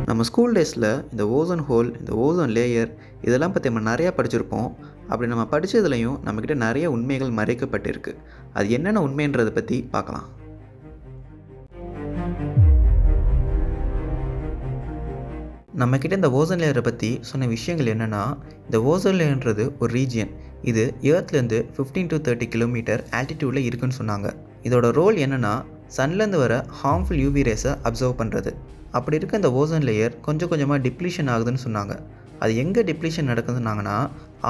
நம்ம ஸ்கூல் டேஸில் இந்த ஓசோன் ஹோல், இந்த ஓசோன் லேயர் இதெல்லாம் பற்றி நம்ம நிறையா படிச்சிருப்போம். அப்படி நம்ம படித்ததுலையும் நம்மக்கிட்ட நிறைய உண்மைகள் மறைக்கப்பட்டிருக்கு. அது என்னென்ன உண்மைன்றதை பற்றி பார்க்கலாம். நம்மக்கிட்ட இந்த ஓசோன் லேயரை பற்றி சொன்ன விஷயங்கள் என்னென்னா, இந்த ஓசோன் லேயர்ன்றது ஒரு ரீஜியன். இது ஏர்த்லேருந்து 15 to 30 கிலோமீட்டர் ஆல்டிடியூடில் இருக்குன்னு சொன்னாங்க. இதோட ரோல் என்னென்னா, சன்லேருந்து வர ஹார்ம்ஃபுல் யூவி ரேஸை அப்சர்வ் பண்ணுறது. அப்படி இருக்க இந்த ஓசோன் லேயர் கொஞ்சம் கொஞ்சமாக டிப்ளீஷன் ஆகுதுன்னு சொன்னாங்க. அது எங்கே டிப்ளீஷன் நடக்குதுன்னாங்கன்னா,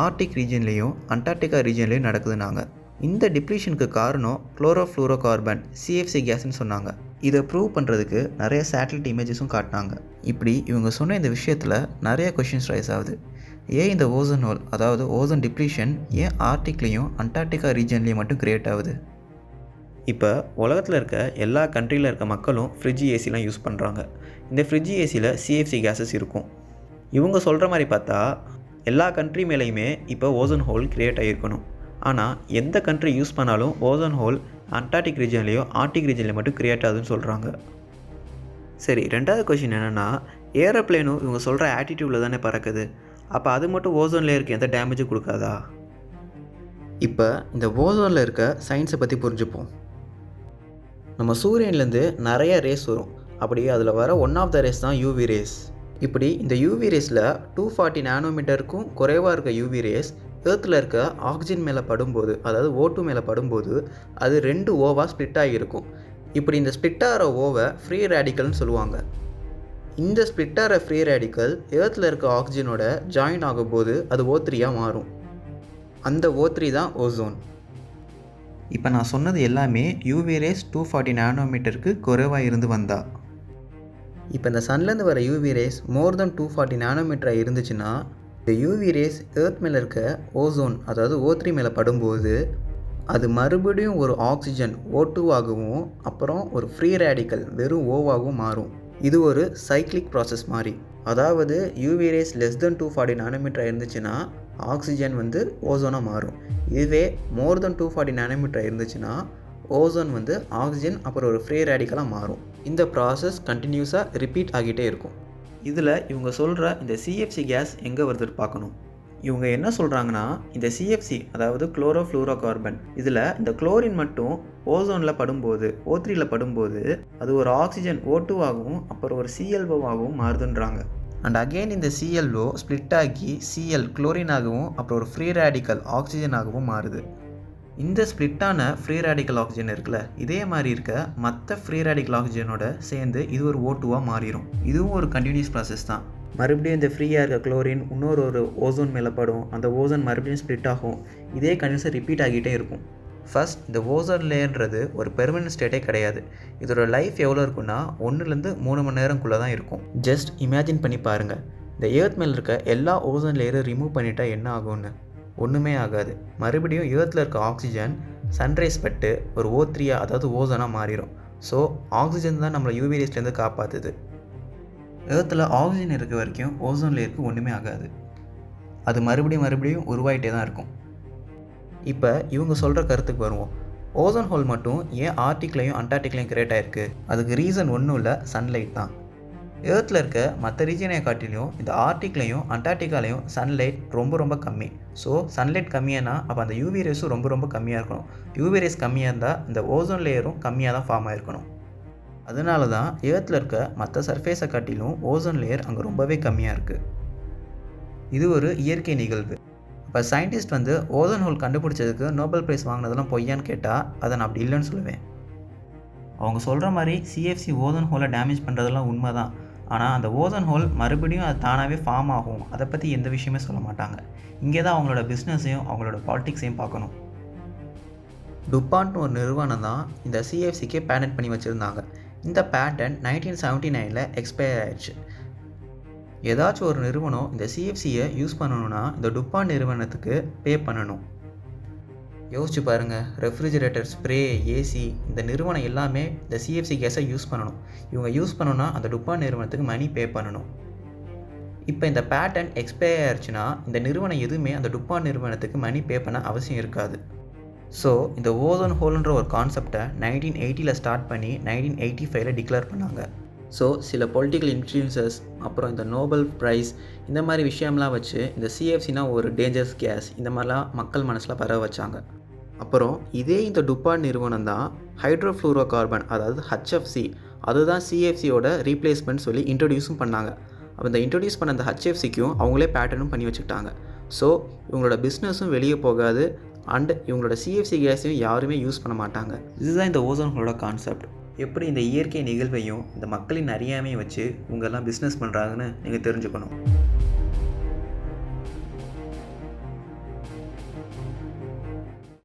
ஆர்டிக் ரீஜன்லேயும் அண்டார்டிகா ரீஜன்லேயும் நடக்குதுன்னாங்க. இந்த டிப்ளீஷனுக்கு காரணம் chlorofluorocarbon சிஎஃப்சி கேஸ்ன்னு சொன்னாங்க. இதை ப்ரூவ் பண்ணுறதுக்கு நிறைய சேட்டலைட் இமேஜஸும் காட்டினாங்க. இப்படி இவங்க சொன்ன இந்த விஷயத்தில் நிறைய கொஷின்ஸ் ரைஸ் ஆகுது. ஏன் இந்த ஓசோன் ஹோல், அதாவது ஓசோன் டிப்ளீஷன் ஏன் ஆர்டிக்லேயும் அண்டார்டிகா ரீஜன்லேயும் மட்டும் கிரியேட் ஆகுது? இப்போ உலகத்தில் இருக்க எல்லா கண்ட்ரியில் இருக்க மக்களும் ஃப்ரிட்ஜ் ஏசிலாம் யூஸ் பண்ணுறாங்க. இந்த ஃப்ரிட்ஜ் ஏசியில் சிஎஃப்சி கேஸஸ் இருக்கும். இவங்க சொல்கிற மாதிரி பார்த்தா எல்லா கண்ட்ரி மேலேயுமே இப்போ ஓசோன் ஹோல் கிரியேட் ஆகிருக்கணும். ஆனால் எந்த கண்ட்ரி யூஸ் பண்ணாலும் ஓசோன் ஹோல் அண்டார்டிக் ரீஜன்லேயோ ஆர்டிக் ரீஜன்லேயோ மட்டும் கிரியேட் ஆகுதுன்னு சொல்கிறாங்க. சரி, ரெண்டாவது கொஷின் என்னென்னா, ஏரோப்ளேனும் இவங்க சொல்கிற ஆட்டிடியூடில் தானே பறக்குது. அப்போ அது மட்டும் ஓசோன் லேயருக்கு எந்த டேமேஜும் கொடுக்காதா? இப்போ இந்த ஓசோனில் இருக்க சயின்ஸை பற்றி புரிஞ்சுப்போம். நம்ம சூரியன்லேருந்து நிறைய ரேஸ் வரும். அப்படி அதில் வர ஒன் ஆஃப் த ரேஸ் தான் யூவி ரேஸ். இப்படி இந்த யூவி ரேஸில் 240 நானோமீட்டருக்கும் குறைவாக இருக்க யூவி ரேஸ் ஏர்த்தில் இருக்க ஆக்சிஜன் மேலே படும்போது, அதாவது O2 மேலே படும்போது அது 2 ஓவாக ஸ்ப்ளிட் ஆகியிருக்கும். இப்படி இந்த ஸ்ப்ளிட் ஆகிற ஓவை ஃப்ரீ ரேடிக்கல்னு சொல்லுவாங்க. இந்த ஸ்ப்ளிட் ஆகிற ஃப்ரீ ரேடிக்கல் ஏர்த்தில் இருக்க ஆக்சிஜனோட ஜாயின் ஆகும்போது அது O3 மாறும். அந்த O3 தான் ஓசோன். இப்போ நான் சொன்னது எல்லாமே யூவி ரேஸ் 240 நானோமீட்டருக்கு குறைவாக இருந்து வந்தா. இப்போ இந்த சன்லேருந்து வர யூவி ரேஸ் மோர் தென் 240 நானோமீட்டராக இருந்துச்சுன்னா, இந்த யூவி ரேஸ் ஏர்த் மேலே இருக்க ஓசோன், அதாவது O3 மேலே படும்போது அது மறுபடியும் ஒரு ஆக்சிஜன் O2 ஆகவும் அப்புறம் ஒரு ஃப்ரீ ரேடிக்கல் வெறும் ஓவாகவும் மாறும். இது ஒரு சைக்ளிக் ப்ராசஸ் மாதிரி. அதாவது யூவி ரேஸ் லெஸ் தென் 240 நானோமீட்டராக இருந்துச்சுன்னா ஆக்சிஜன் ஓசோனாக மாறும். இதுவே மோர் தென் 240 நானோமீட்டர் இருந்துச்சுன்னா ஓசோன் ஆக்சிஜன் அப்புறம் ஒரு ஃப்ரீ ரேடிக்கலாக மாறும். இந்த ப்ராசஸ் கண்டினியூஸாக ரிப்பீட் ஆகிட்டே இருக்கும். இதில் இவங்க சொல்கிற இந்த சிஎஃப்சி கேஸ் எங்கே வருதுன்னு பார்க்கணும். இவங்க என்ன சொல்கிறாங்கன்னா, இந்த சிஎஃப்சி அதாவது chlorofluorocarbon, இதில் இந்த குளோரின் மட்டும் ஓசோனில் படும்போது, O3ல் படும்போது அது ஒரு ஆக்சிஜன் O2 ஆகவும் அப்புறம் ஒரு ClO ஆகவும் மாறுதுன்றாங்க. அண்ட் அகெயின் இந்த ClO ஸ்ப்ளிட் ஆகி Cl குளோரினாகவும் அப்புறம் ஒரு ஃப்ரீ ரேடிக்கல் ஆக்சிஜனாகவும் மாறுது. இந்த ஸ்ப்ளிட்டான ஃப்ரீ ரேடிக்கல் ஆக்சிஜன் இருக்குல்ல, இதே மாதிரி இருக்க மற்ற ஃப்ரீ ரேடிக்கல் ஆக்சிஜனோட சேர்ந்து இது ஒரு O2 மாறிடும். இதுவும் ஒரு கண்டினியூஸ் ப்ராசஸ் தான். மறுபடியும் இந்த ஃப்ரீயாக இருக்க குளோரின் இன்னொரு ஓசோன் மேலே படும். அந்த ஓசோன் மறுபடியும் ஸ்ப்ளிட் ஆகும். இதே கண்டினியூஸாக ரிப்பீட் ஆகிட்டே இருக்கும். ஃபர்ஸ்ட், இந்த ஓசோன் லேயர்ன்றது ஒரு பெர்மனன்ட் ஸ்டேட்டே கிடையாது. இதோட லைஃப் எவ்வளோ இருக்குன்னா 1-3 மணி நேரம்குள்ளே தான் இருக்கும். ஜஸ்ட் இமேஜின் பண்ணி பாருங்கள், இந்த ஏர்த் மேலே இருக்க எல்லா ஓசோன் லேயரை ரிமூவ் பண்ணிட்டா என்ன ஆகும்னு. ஒன்றுமே ஆகாது. மறுபடியும் ஏர்த்தில் இருக்க ஆக்சிஜன் சன்ரைஸ் பட்டு ஒரு O3 அதாவது ஓசோனாக மாறிடும். ஸோ ஆக்சிஜன் தான் நம்மளை யூவி ரேஸ்லேருந்து காப்பாற்றுது. ஏர்த்தில் ஆக்சிஜன் இருக்க வரைக்கும் ஓசோன் லேயருக்கு ஒன்றுமே ஆகாது. அது மறுபடியும் உருவாயிட்டே தான் இருக்கும். இப்போ இவங்க சொல்கிற கருத்துக்கு வருவோம். ஓசோன் ஹோல் மட்டும் ஏன் ஆர்டிக்லையும் அண்டார்டிக்லையும் கிரியேட் ஆகிருக்கு? அதுக்கு ரீசன் ஒன்றும் இல்லை, சன்லைட் தான். ஏர்த்தில் இருக்க மற்ற ரீஜனை காட்டிலையும் இந்த ஆர்டிக்லையும் அண்டார்டிகாலையும் சன்லைட் ரொம்ப கம்மி. ஸோ சன்லைட் கம்மியானா அப்போ அந்த யூவி ரேஸும் ரொம்ப கம்மியாக இருக்கணும். யூவி ரேஸ் கம்மியாக இருந்தால் இந்த ஓசோன் லேயரும் கம்மியாக தான் ஃபார்ம் ஆகிருக்கணும். அதனால தான் ஏர்த்தில் இருக்க மற்ற சர்ஃபேஸை காட்டிலும் ஓசோன் லேயர் அங்கே ரொம்பவே கம்மியாக இருக்குது. இது ஒரு இயற்கை நிகழ்வு. இப்போ சயின்டிஸ்ட் ஓசோன் ஹோல் கண்டுபிடிச்சதுக்கு நோபல் ப்ரைஸ் வாங்கினதெல்லாம் பொய்யான்னு கேட்டால் அதை நான் அப்படி இல்லைன்னு சொல்லுவேன். அவங்க சொல்கிற மாதிரி சிஎஃப்சி ஓசோன் ஹோலை டேமேஜ் பண்ணுறதெல்லாம் உண்மை தான். ஆனால் அந்த ஓசோன் ஹோல் மறுபடியும் அது தானாகவே ஃபார்ம் ஆகும். அதை பற்றி எந்த விஷயமே சொல்ல மாட்டாங்க. இங்கே தான் அவங்களோட பிஸ்னஸையும் அவங்களோட பாலிடிக்ஸையும் பார்க்கணும். டுப்பான்ட்னு ஒரு நிறுவனம் தான் இந்த சிஎஃப்சிக்கே பேட்டன்ட் பண்ணி வச்சுருந்தாங்க. இந்த பேட்டன்ட் 1979 எக்ஸ்பயர் ஆயிடுச்சு. ஏதாச்சும் ஒரு நிறுவனம் இந்த சிஎஃப்சியை யூஸ் பண்ணணுன்னா இந்த டுப்பான் நிறுவனத்துக்கு பே பண்ணணும். யோசிச்சு பாருங்கள், ரெஃப்ரிஜரேட்டர், ஸ்ப்ரே, ஏசி, இந்த நிறுவனம் எல்லாமே இந்த சிஎஃப்சி கேஸை யூஸ் பண்ணணும். இவங்க யூஸ் பண்ணணுன்னா அந்த டுப்பான் நிறுவனத்துக்கு மணி பே பண்ணணும். இப்போ இந்த பேட்டன்ட் எக்ஸ்பயர் ஆயிடுச்சுன்னா இந்த நிறுவனம் எதுவுமே அந்த டுப்பான் நிறுவனத்துக்கு மணி பே பண்ண அவசியம் இருக்காது. ஸோ இந்த ஓசோன் ஹோல்ன்ற ஒரு கான்செப்டை 1980 ஸ்டார்ட் பண்ணி 1985 டிக்ளேர் பண்ணாங்க. ஸோ சில பொலிட்டிக்கல் இன்ஃப்ளூயன்சஸ் அப்புறம் இந்த நோபல் ப்ரைஸ் இந்த மாதிரி விஷயம்லாம் வச்சு இந்த சிஎஃப்சினா ஒரு டேஞ்சரஸ் கேஸ் இந்த மாதிரிலாம் மக்கள் மனசில் பரவ வச்சாங்க. அப்புறம் இதே இந்த டுப்பான் நிறுவனம் தான் ஹைட்ரோஃப்ளூரோகார்பன் அதாவது ஹச்எஃப்சி அதுதான் சிஎஃப்சியோட ரீப்ளேஸ்மெண்ட் சொல்லி இன்ட்ரடியூஸும் பண்ணாங்க. அப்போ இந்த இன்ட்ரடியூஸ் பண்ண அந்த ஹச்எஃப்சிக்கும் அவங்களே பேட்டர்னும் பண்ணி வச்சுக்கிட்டாங்க. ஸோ இவங்களோட பிஸ்னஸும் வெளியே போகாது அண்ட் இவங்களோட சிஎஃப்சி கேஸையும் யாருமே யூஸ் பண்ண மாட்டாங்க. இதுதான் இந்த ஓசோன்களோட கான்செப்ட். எப்படி இந்த இயற்கை நிகழ்வையும் இந்த மக்களின் அறியாமையும் வச்சு இவங்கெல்லாம் பிஸ்னஸ் பண்ணுறாங்கன்னு நீங்கள் தெரிஞ்சுக்கணும்.